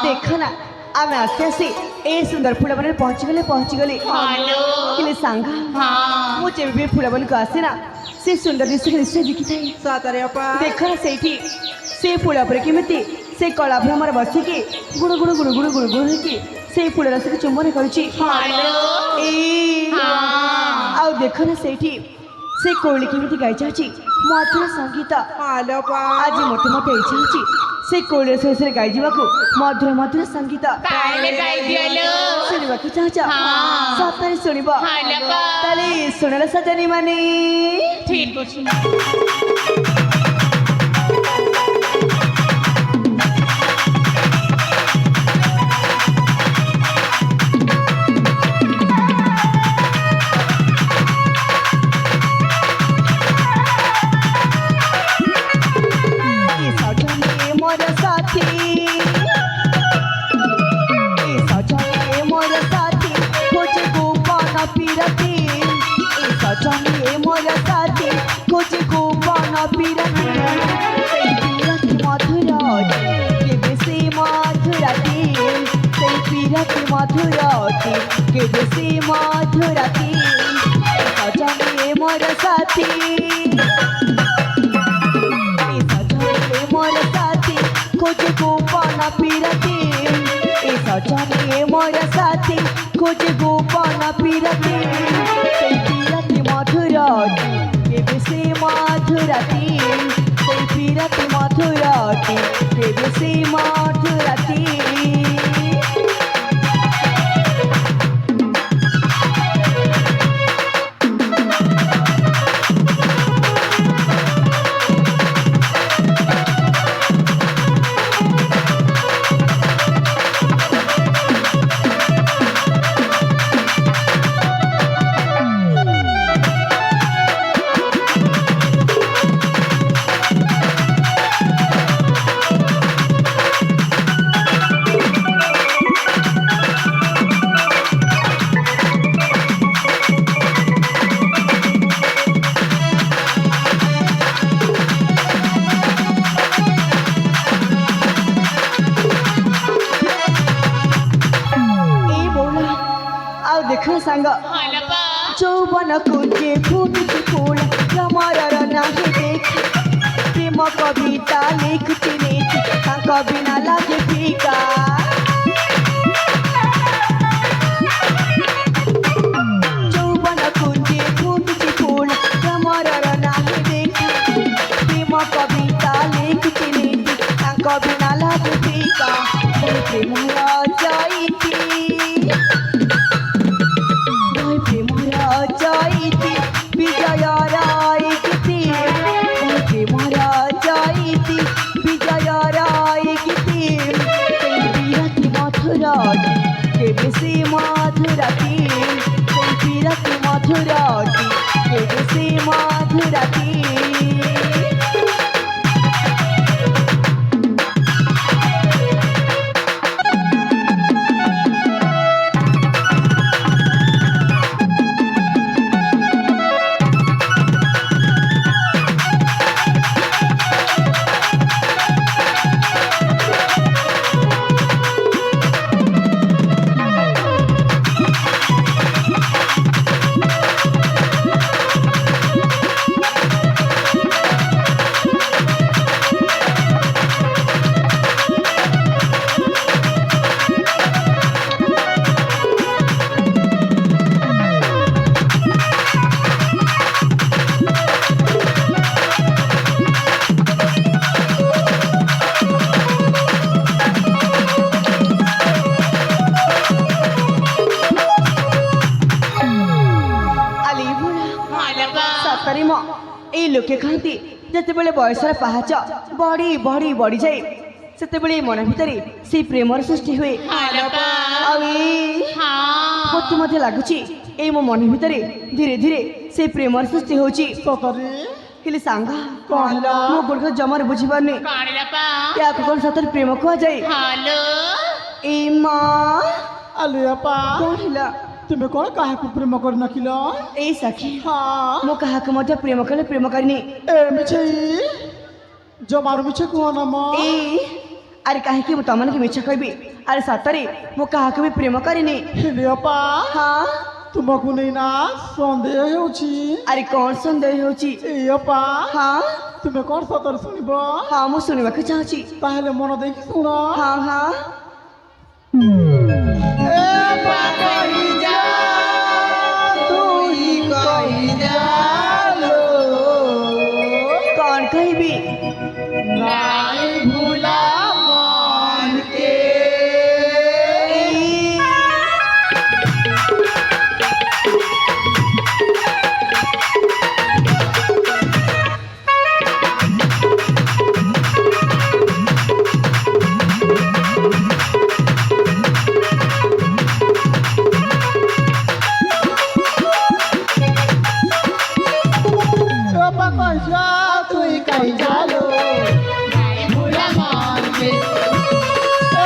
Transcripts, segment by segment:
देखना आम आस्ते आस्ते ए सुंदर फुलवन पहुँची गले कि सांगा मुझे भी फुलवन को आसे ना से सुंदर दृश्य निश्चय देखी था देखना से फूल पर केमी से कला भ्रमर बसिकी गुड़ गुड़ गुड़ गुड़ गुड़ गुड़ कि से फूल रस चुंबन कर देखना से कोयली केमी गाई चाची मधुर संगीत आज मत मत इच्छा अच्छी से कोयली शेष गाई जावाक मधुर मधुर संगीत शुणा चाहछ सतरे शुणव शुणल सजनी माने ठीक अच्छे मधुराती के बेसी मधुराती सजनी मोर साथी सजनी मोर साथी खोजे गोपन पीरती सजनी मोर साथी खोजे गोपन पीरती पीरती मधुराती के बेसी मधुराती पीरती मधुराती के बेसी मधुराती सांग चौवन कुजे फूटती फूल कमर नाही देख प्रेम कविता लिखती नीच बिना लागे फीका चौवन कुजे फूटती फूल कमर नाही देख प्रेम कविता लिखती नीच बिना लागे फीका प्रेम जाइती विजय राय गीति विजय राय गीति मधुराती के बेसी मधुराती मधुराती के बेसी मधुराती लोके कहती जिते बड़े बयसर पहाच बढ़ी बढ़ी बढ़ी जाए से मन भितर से प्रेमर सृष्टि हुए मत ମତେ ମଧ୍ୟ ଲାଗୁଛି ଏଇ ମୋ ମନ ଭିତରେ ଧୀରେ ଧୀରେ ସେ ପ୍ରେମର ସୃଷ୍ଟି ହେଉଛି। ସତରେ ହେଲେ ସାଙ୍ଗ କଣ ହେଲା? ମୋ ଗୋଡ଼ ଜମାରୁ ବୁଝିପାରୁନି କଣ ହେଲା ପା ୟାକୁ କଣ ସତରେ ପ୍ରେମ କୁହାଯାଏ? ହାଲୋ ଏ ମା ଆଲେ ଆପା କଣ ହେଲା? ତୁମେ କଣ କାହାକୁ ପ୍ରେମ କରିନଥିଲ? ଏଇ ସାକ୍ଷୀ ହଁ ମୁଁ କାହାକୁ ମଧ୍ୟ ପ୍ରେମ କଲେ ପ୍ରେମ କରିନି। ଏ ମିଛେଇ ଜମାରୁ ମିଛ କୁହ ନା ମ। ଏ ଆରେ କାହିଁକି ମୁଁ ତମମାନଙ୍କୁ ମିଛ କହିବି? ଆରେ ସତରେ ମୁଁ କାହାକୁ ବି ପ୍ରେମ କରିନି। ହେଲେ ଆପା ହଁ ତୁମକୁ ନେଇ ନା ସନ୍ଦେହ ହେଉଛି। ଆରେ କଣ ସନ୍ଦେହ ହେଉଛି? ଏ ଆପା ହଁ ତୁମେ କଣ ସତରେ ଶୁଣିବ? ହଁ ମୁଁ ଶୁଣିବାକୁ ଚାହୁଁଛି। ତାହେଲେ ମନ ଦେଇକି ଶୁଣ। ହଁ ହଁ ଏ ଆପା କହିଯା, ତୁ ହିଁ କହିଯା ଲୋ। କଣ କହିବି? ନାଇଁ ଭୁଲା ମନକେ। আপা কইছা তুই কইছা লো। নাই ভুলা মনকে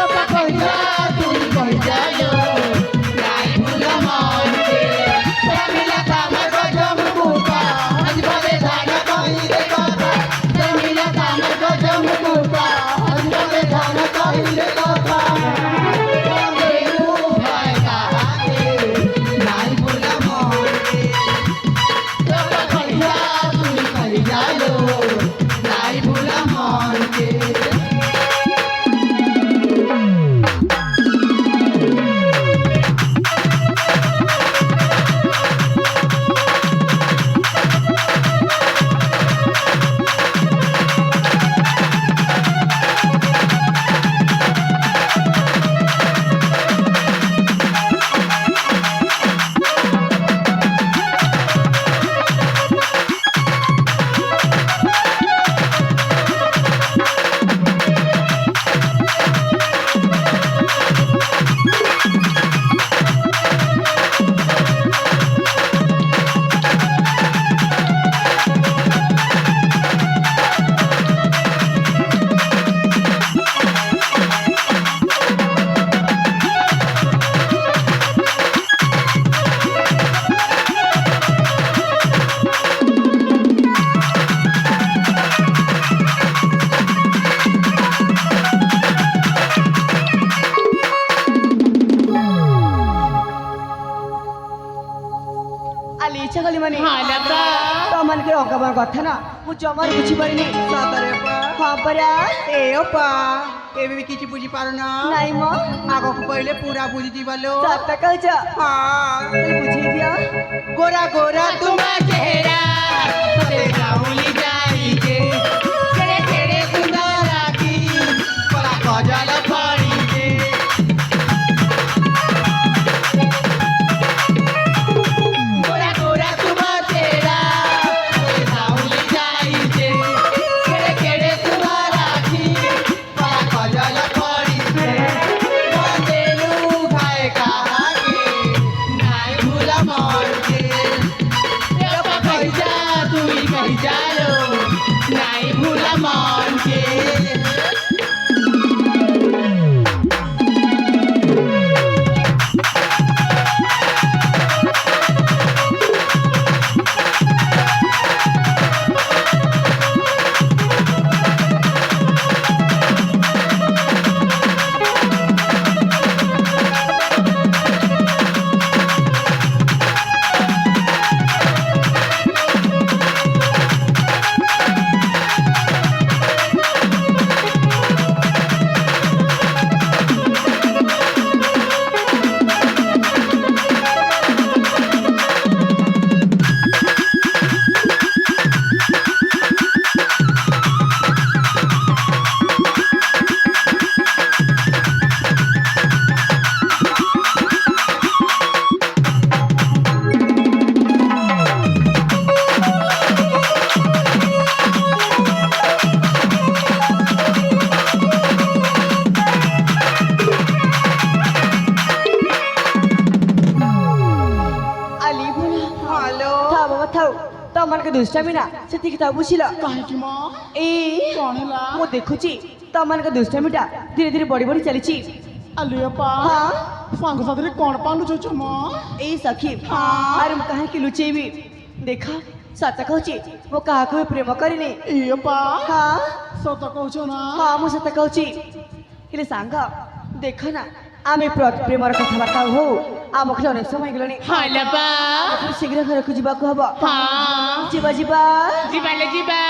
আপা কইছা তুই কইছা লো। নাই ভুলা মনকে মিলা কামে গজম কুকা আজ বলে ধানা কইরে কথা। মিলা কামে গজম কুকা আজ বলে ধানা কইরে কথা। বন্ধু ভাই কাহাকে নাই ভুলা মনকে। আপা কইছা তুই কইছা লো। নাই ভুলা মনকে। ଆଲି ଇଚ୍ଛା କଲି ମାନେ ହାଲୋ ପା ତମମାନଙ୍କର ଅଗମା କଥା ନା ମୁଁ ଜମାରୁ ବୁଝିପାରିନି। ସତରେ ଆପା ହଁ ପରା ଏ ଅପା ଏବେ ବି କିଛି ବୁଝିପାରୁନ? ନାଇଁ ମ ଆଗକୁ କହିଲେ ପୁରା ବୁଝିଯିବ ଲୋ। ସତ କହୁଛ ହଁ ତାହେଲେ ବୁଝେଇ ଦିଅ। ଗୋରା ଗୋରା ତୁମ ଚେହେରା ତତେ ଗାଉଲି ଯାଇକେ କେଡ଼େ କେଡ଼େ ସୁନ୍ଦର ଆଖି କଳା କଜଲ ପଡ଼ିକେ ଗୋରା ଗୋରା ତୁମ ଚେହେରା ତତେ ଗାଉଲି ଯାଇକେ କେଡ଼େ କେଡ଼େ ସୁନ୍ଦର ଆଖି କଳା କଜଲ ପଡ଼ିছে ବନ୍ଦେଲୁ ଖାଏ କାହାକେ নাই ভুলা মনকে আপা কইজা তুই কইজা লো নাই ତମମାନଙ୍କ ଦୁଷ୍ଟାମି ନା ସେତିକି ତ ବୁଝିଲ କାହିଁକି ମା ଏଇ କଣ ହେଲା ମୁଁ ଦେଖୁଛି ତମମାନଙ୍କ ଦୁଷ୍ଟାମିଟା ଧୀରେ ଧୀରେ ବଢି ବଢି ଚାଲିଛି ଆଲିଆ ପା ହଁ ସାଙ୍ଗସାଥିରେ କଣ ପା ଲୁଚଉଛ ମା ଏଇ ସଖୀ ଆରେ ମୁଁ କାହିଁକି ଲୁଚେଇବି ଦେଖ ସତ କହୁଛି ମୁଁ କାହାକୁ ବି ପ୍ରେମ କରିନି ଇଏ ପା ହଁ ସତ କହୁଛ ନା ହଁ ମୁଁ ସତ କହୁଛି ହେଲେ ସାଙ୍ଗ ଦେଖ ନା ଆମେ ପ୍ରେମର କଥାବାର୍ତ୍ତା ହଉ ଆମ ଘରେ ଅନେକ ସମୟ ହେଇଗଲାଣି ହାଲୋ ବା ଶୀଘ୍ର ଘରକୁ ଯିବାକୁ ହବ ହଁ ଯିବା ଯିବା ଯିବା